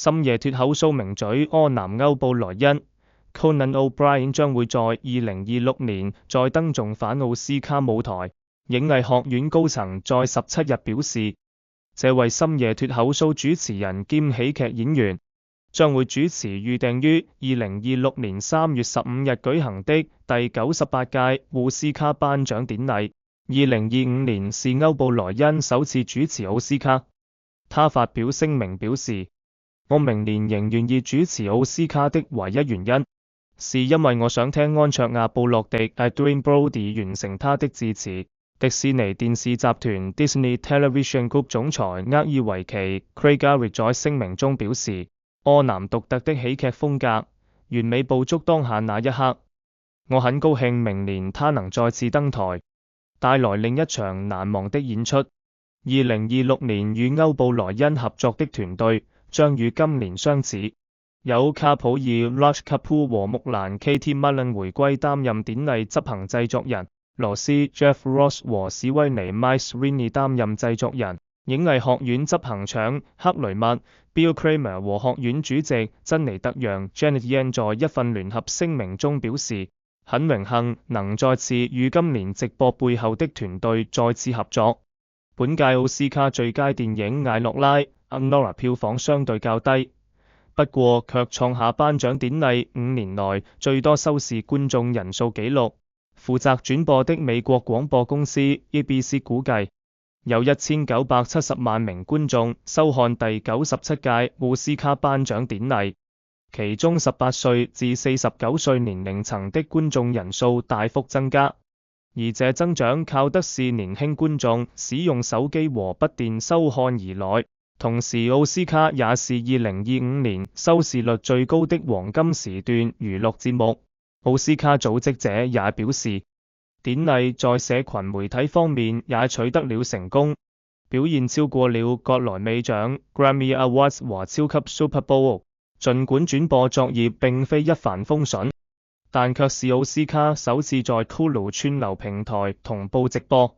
深夜脫口秀名嘴柯南歐布萊恩 Conan O'Brien 將會在2026年再登重返奧斯卡舞台。影藝學院高層在17日表示，這位深夜脫口秀主持人兼喜劇演員將會主持預定於2026年3月15日舉行的第98屆奧斯卡頒獎典禮。2025年是歐布萊恩首次主持奧斯卡。他發表聲明表示，我明年仍願意主持奧斯卡的唯一原因，是因為我想聽安卓亞布洛迪 Adrien Brody 完成他的致辭。迪士尼電視集團 Disney Television Group 總裁厄爾維奇 Craig Garrett 在聲明中表示，柯南獨特的喜劇風格完美捕捉當下那一刻。我很高興明年他能再次登台，帶來另一場難忘的演出。2026年與歐布萊恩合作的團隊將與今年相似，有卡普爾 Raj Kapoor 和木蘭 Katie Mullen 回歸擔任典禮執行製作人，羅斯 Jeff Ross 和史威尼 Mike Sweeney 擔任製作人。影藝學院執行長克雷默 Bill Kramer 和學院主席珍妮特楊 Janet Yen 在一份聯合聲明中表示，很榮幸能再次與今年直播背後的團隊再次合作。本屆奧斯卡最佳電影艾諾拉 Anora 票房相對較低，不過卻創下頒獎典禮5年來最多收視觀眾人數紀錄。負責轉播的美國廣播公司 ABC 估計，有1970萬名觀眾收看第97屆奧斯卡頒獎典禮，其中18歲至49歲年齡層的觀眾人數大幅增加，而這增長靠的是年輕觀眾使用手機和筆電收看而來。同時，奧斯卡也是2025年收視率最高的黃金時段娛樂節目。奧斯卡組織者也表示，典禮在社群媒體方面也取得了成功，表現超過了格萊美獎 Grammy Awards 和超級 Super Bowl。儘管轉播作業並非一帆風順，但卻是奧斯卡首次在 Hulu 串流平台同步直播。